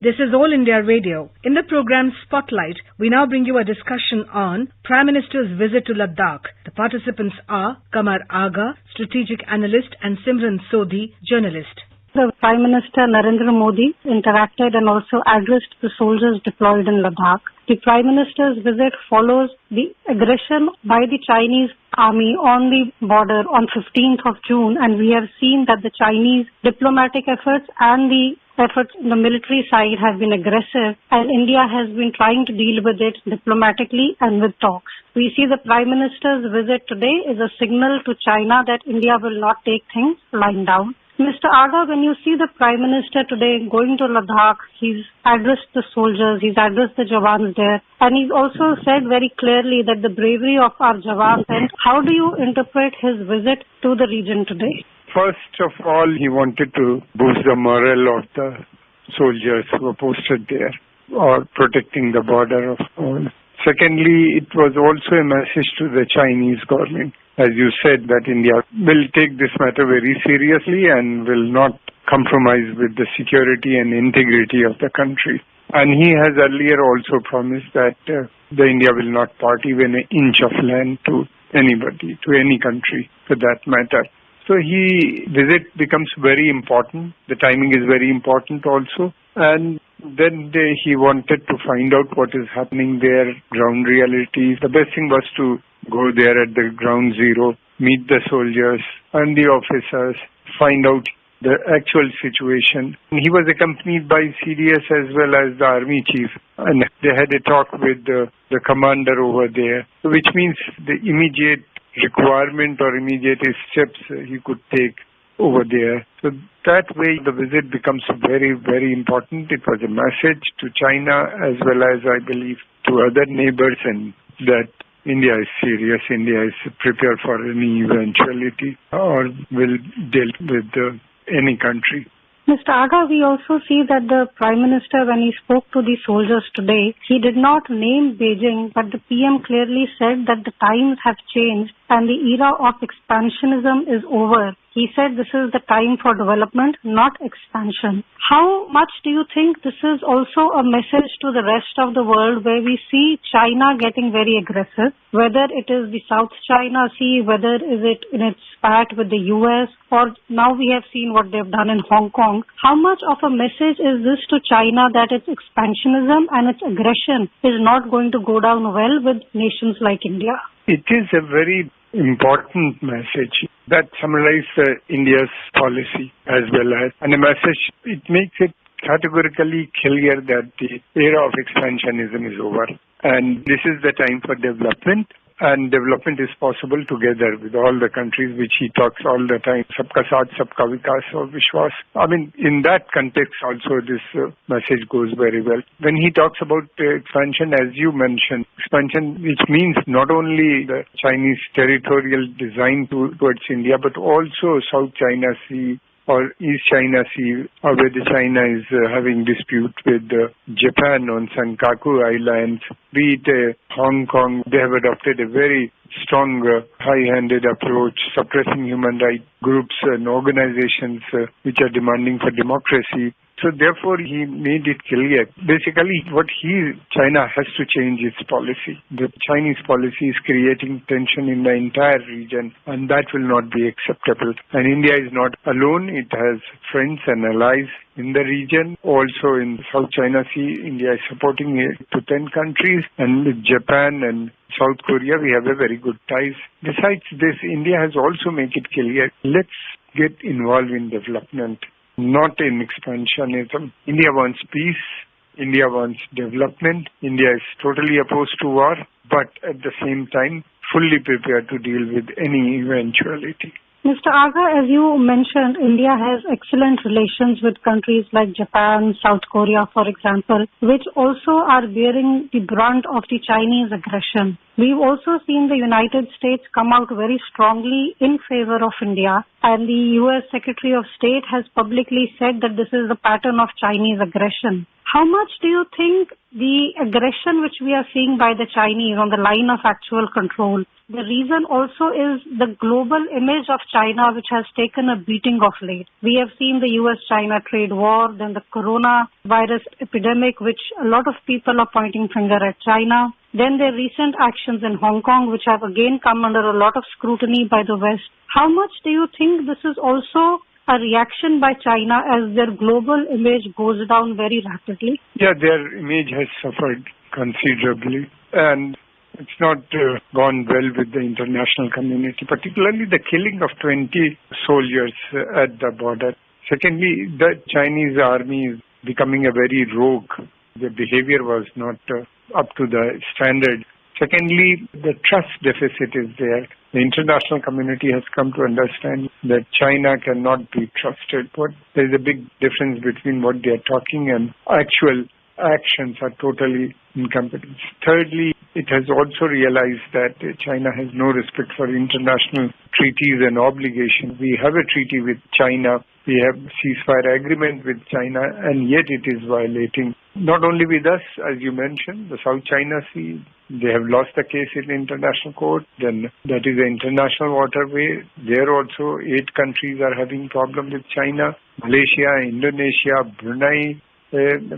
This is All India Radio. In the program Spotlight, we now bring you a discussion on Prime Minister's visit to Ladakh. The participants are Kamar Aga, strategic analyst, and Simran Sodhi, journalist. The Prime Minister Narendra Modi interacted and also addressed the soldiers deployed in Ladakh. The Prime Minister's visit follows the aggression by the Chinese army on the border on 15th of June, and we have seen that the Chinese diplomatic efforts and the efforts on the military side have been aggressive, and India has been trying to deal with it diplomatically and with talks. We see the Prime Minister's visit today is a signal to China that India will not take things lying down. Mr. Aga, when you see the Prime Minister today going to Ladakh, he's addressed the soldiers, he's addressed the Jawans there, and he's also said very clearly that the bravery of our Jawans. And how do you interpret his visit to the region today? First of all, he wanted to boost the morale of the soldiers who were posted there or protecting the border of all. Secondly, it was also a message to the Chinese government, as you said, that India will take this matter very seriously and will not compromise with the security and integrity of the country. And he has earlier also promised that the India will not part even an inch of land to anybody, to any country for that matter. So visit becomes very important. The timing is very important also. And then he wanted to find out what is happening there, ground realities. The best thing was to go there at the ground zero, meet the soldiers and the officers, find out the actual situation. He was accompanied by CDS as well as the army chief, and they had a talk with the commander over there, which means the immediate requirement or immediate steps he could take over there. So that way the visit becomes very, very important. It was a message to China as well as, I believe, to other neighbors, and that India is serious, India is prepared for any eventuality or will deal with any country. Mr. Aga, we also see that the Prime Minister, when he spoke to the soldiers today, he did not name Beijing, but the PM clearly said that the times have changed and the era of expansionism is over. He said this is the time for development, not expansion. How much do you think this is also a message to the rest of the world, where we see China getting very aggressive, whether it is the South China Sea, whether is it in its spat with the US, or now we have seen what they've done in Hong Kong. How much of a message is this to China that its expansionism and its aggression is not going to go down well with nations like India? It is a very important message that summarizes India's policy as well as, and a message, it makes it categorically clear that the era of expansionism is over. And this is the time for development, and development is possible together with all the countries, which he talks all the time, Sabka Saath, Sabka Vikas or Vishwas. I mean, in that context also this message goes very well. When he talks about expansion, as you mentioned, expansion which means not only the Chinese territorial design towards India, but also South China Sea or East China Sea, where the China is having dispute with Japan on Senkaku Islands, be it Hong Kong. They have adopted a very strong, high-handed approach, suppressing human rights groups and organizations which are demanding for democracy. So therefore, he made it clear. Basically, China has to change its policy. The Chinese policy is creating tension in the entire region, and that will not be acceptable. And India is not alone. It has friends and allies in the region. Also in South China Sea, India is supporting 8 to 10 countries, and with Japan and South Korea, we have a very good ties. Besides this, India has also made it clear, let's get involved in development, not in expansionism. India wants peace. India wants development. India is totally opposed to war, but at the same time, fully prepared to deal with any eventuality. Mr. Aga, as you mentioned, India has excellent relations with countries like Japan, South Korea, for example, which also are bearing the brunt of the Chinese aggression. We've also seen the United States come out very strongly in favor of India, and the US Secretary of State has publicly said that this is the pattern of Chinese aggression. How much do you think the aggression which we are seeing by the Chinese on the line of actual control, the reason also is the global image of China which has taken a beating of late? We have seen the US-China trade war, then the coronavirus epidemic, which a lot of people are pointing finger at China. Then their recent actions in Hong Kong, which have again come under a lot of scrutiny by the West. How much do you think this is also a reaction by China as their global image goes down very rapidly? Yeah, their image has suffered considerably, and it's not gone well with the international community, particularly the killing of 20 soldiers at the border. Secondly, the Chinese army is becoming a very rogue. Their behavior was not up to the standard. Secondly, the trust deficit is there. The international community has come to understand that China cannot be trusted. But there is a big difference between what they are talking and actual actions are totally incompetent. Thirdly, it has also realized that China has no respect for international treaties and obligations. We have a treaty with China. We have ceasefire agreement with China, and yet it is violating. Not only with us, as you mentioned, the South China Sea, they have lost the case in the international court. Then that is the international waterway. There also 8 countries are having problem with China. Malaysia, Indonesia, Brunei,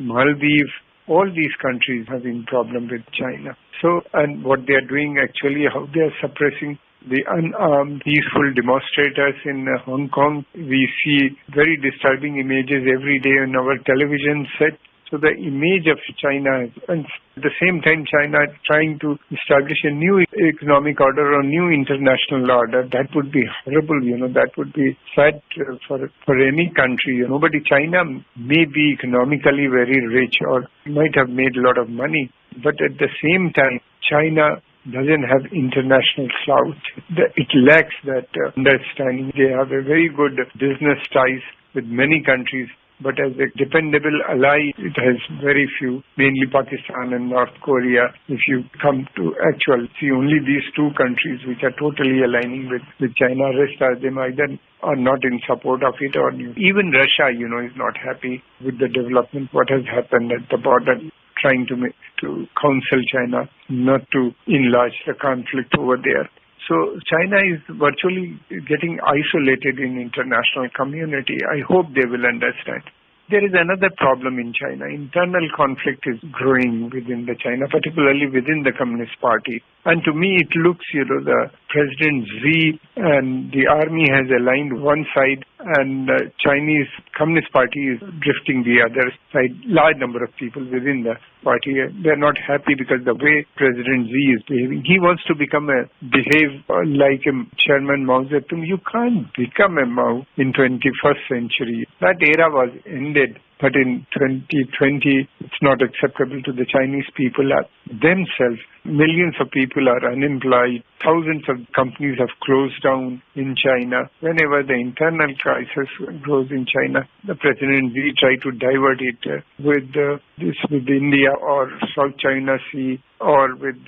Maldives, all these countries having problem with China. So, and what they are doing actually, how they are suppressing the unarmed, peaceful demonstrators in Hong Kong. We see very disturbing images every day on our television set. So the image of China, and at the same time China trying to establish a new economic order or new international order, that would be horrible, that would be sad for any country, But China may be economically very rich or might have made a lot of money, but at the same time, China doesn't have international clout. It lacks that understanding. They have a very good business ties with many countries, but as a dependable ally, it has very few, mainly Pakistan and North Korea. If you come to see only these 2 countries which are totally aligning with China, rest of them either are not in support of it, or even Russia, is not happy with the development, what has happened at the border, trying to counsel China not to enlarge the conflict over there. So China is virtually getting isolated in international community. I hope they will understand. There is another problem in China. Internal conflict is growing within the China, particularly within the Communist Party. And to me, it looks, the President Xi and the army has aligned one side, and Chinese Communist Party is drifting the other side. Large number of people within the party, they're not happy because the way President Xi is behaving. He wants to behave like a Chairman Mao Zedong. You can't become a Mao in 21st century. That era was ended. But in 2020, it's not acceptable to the Chinese people themselves. Millions of people are unemployed. Thousands of companies have closed down in China. Whenever the internal crisis grows in China, the President Xi try to divert it with India or South China Sea or with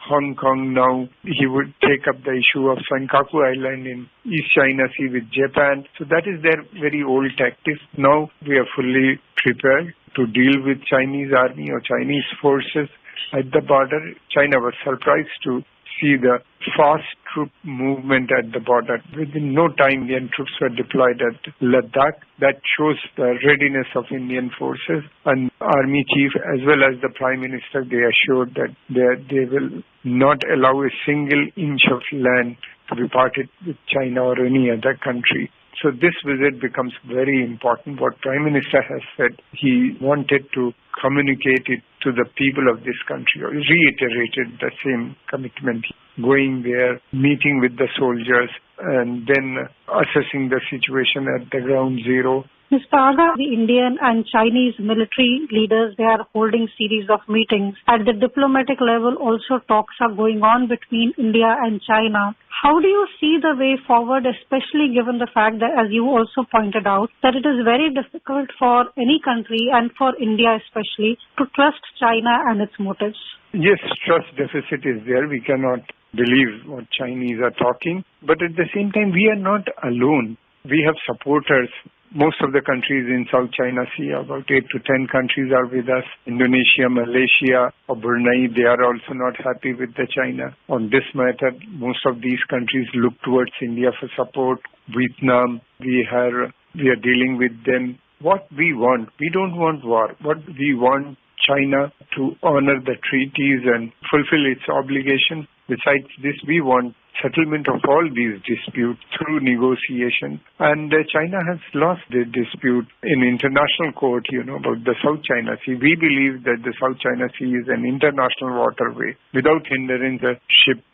Hong Kong now. He would take up the issue of Senkaku Island in East China Sea with Japan. So that is their very old tactics. Now we are fully prepared to deal with Chinese army or Chinese forces at the border. China was surprised to see the fast troop movement at the border. Within no time, Indian troops were deployed at Ladakh. That shows the readiness of Indian forces. And Army Chief as well as the Prime Minister, they assured that they will not allow a single inch of land to be parted with China or any other country. So this visit becomes very important. What Prime Minister has said, he wanted to communicate it to the people of this country, or reiterated the same commitment, going there, meeting with the soldiers, and then assessing the situation at the ground zero. Mr. Aga, the Indian and Chinese military leaders, they are holding series of meetings. At the diplomatic level, also talks are going on between India and China. How do you see the way forward, especially given the fact that, as you also pointed out, that it is very difficult for any country and for India especially to trust China and its motives? Yes, trust deficit is there. We cannot believe what Chinese are talking. But at the same time, we are not alone. We have supporters most of the countries in South China Sea, about 8 to 10 countries are with us. Indonesia, Malaysia, or Brunei, they are also not happy with the China. On this matter, most of these countries look towards India for support. Vietnam, we are dealing with them. What we want, we don't want war. What we want China to honor the treaties and fulfill its obligation. Besides this, we want settlement of all these disputes through negotiation. And China has lost the dispute in international court, about the South China Sea. We believe that the South China Sea is an international waterway. Without hindrance, the ships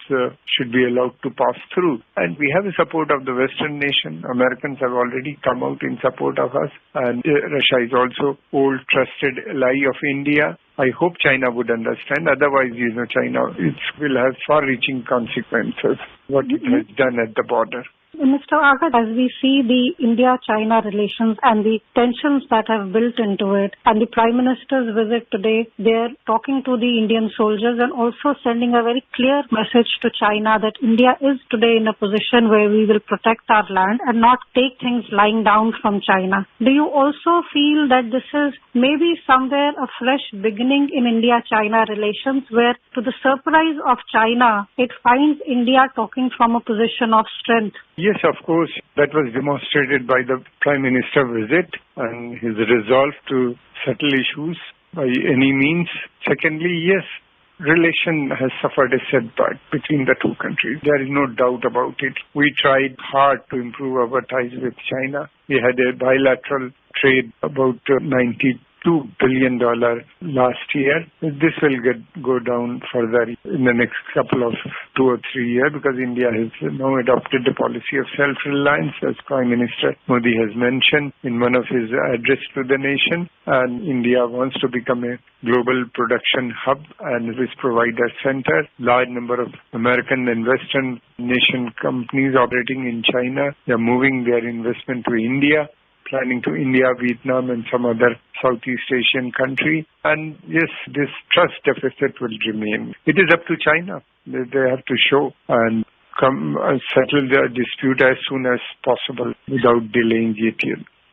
should be allowed to pass through. And we have the support of the Western nation. Americans have already come out in support of us. And Russia is also old trusted ally of India. I hope China would understand. Otherwise, China will have far-reaching consequences, what it has done at the border. Mr. Aga, as we see the India-China relations and the tensions that have built into it, and the Prime Minister's visit today, they're talking to the Indian soldiers and also sending a very clear message to China that India is today in a position where we will protect our land and not take things lying down from China. Do you also feel that this is maybe somewhere a fresh beginning in India-China relations where, to the surprise of China, it finds India talking from a position of strength? Yes, of course. That was demonstrated by the Prime Minister visit and his resolve to settle issues by any means. Secondly, yes, relation has suffered a setback between the two countries. There is no doubt about it. We tried hard to improve our ties with China. We had a bilateral trade about $92 billion last year. This will go down further in the next couple of 2 or 3 years because India has now adopted the policy of self-reliance, as Prime Minister Modi has mentioned in one of his address to the nation. And India wants to become a global production hub and service provider center. Large number of American and Western nation companies operating in China, they are moving their investment to India, planning to India, Vietnam, and some other Southeast Asian country. And yes, this trust deficit will remain. It is up to China. They have to show and come settle their dispute as soon as possible without delaying it.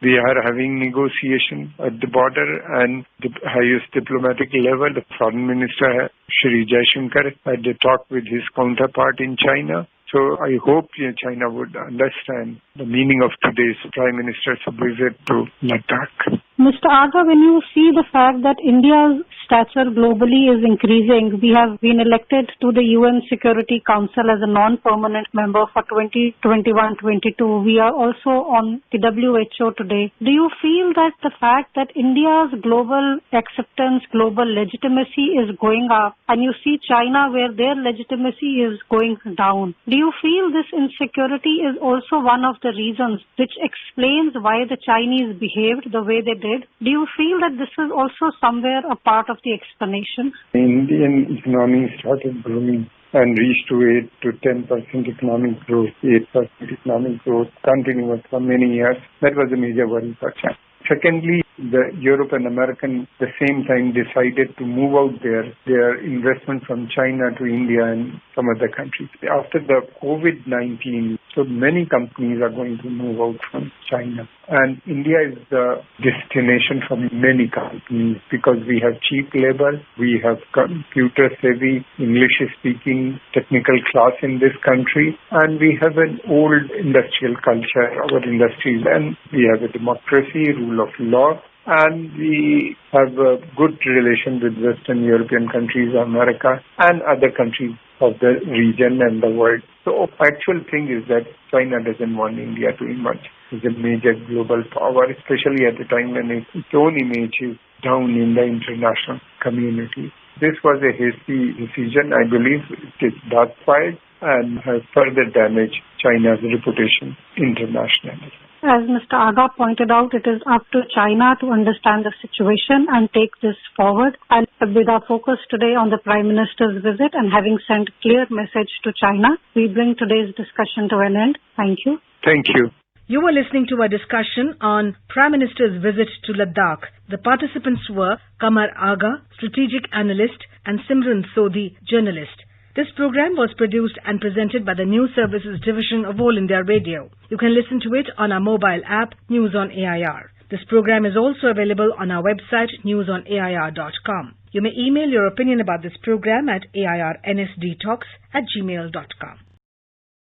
We are having negotiation at the border and the highest diplomatic level. The Foreign Minister, Shri Jaishankar, had a talk with his counterpart in China. So I hope China would understand the meaning of today's Prime Minister's visit to Ladakh. Mr. Aga, when you see the fact that India's stature globally is increasing, we have been elected to the UN Security Council as a non-permanent member for 2021-22. We are also on the WHO today. Do you feel that the fact that India's global acceptance, global legitimacy is going up, and you see China where their legitimacy is going down, do you feel this insecurity is also one of the reasons which explains why the Chinese behaved the way they did? Do you feel that this is also somewhere a part of the explanation? The Indian economy started growing and reached to 8 to 10% economic growth, 8% economic growth continuous for many years. That was a major worry for China. Secondly, the Europe and American at the same time decided to move out their investment from China to India and some other countries. After the COVID-19, so many companies are going to move out from China. And India is the destination for many companies because we have cheap labor, we have computer-savvy, English-speaking technical class in this country, and we have an old industrial culture, our industries, and we have a democracy, rule of law, and we have a good relation with Western European countries, America, and other countries of the region and the world. So actual thing is that China doesn't want India to emerge as a major global power, especially at the time when its own image is down in the international community. This was a hasty decision. I believe it is backfired and has further damaged China's reputation internationally. As Mr. Aga pointed out, it is up to China to understand the situation and take this forward. And with our focus today on the Prime Minister's visit and having sent a clear message to China, we bring today's discussion to an end. Thank you. Thank you. You were listening to a discussion on Prime Minister's visit to Ladakh. The participants were Kamar Aga, strategic analyst, and Simran Sodhi, journalist. This program was produced and presented by the News Services Division of All India Radio. You can listen to it on our mobile app, News on AIR. This program is also available on our website, newsonair.com. You may email your opinion about this program at airnsdtalks@gmail.com.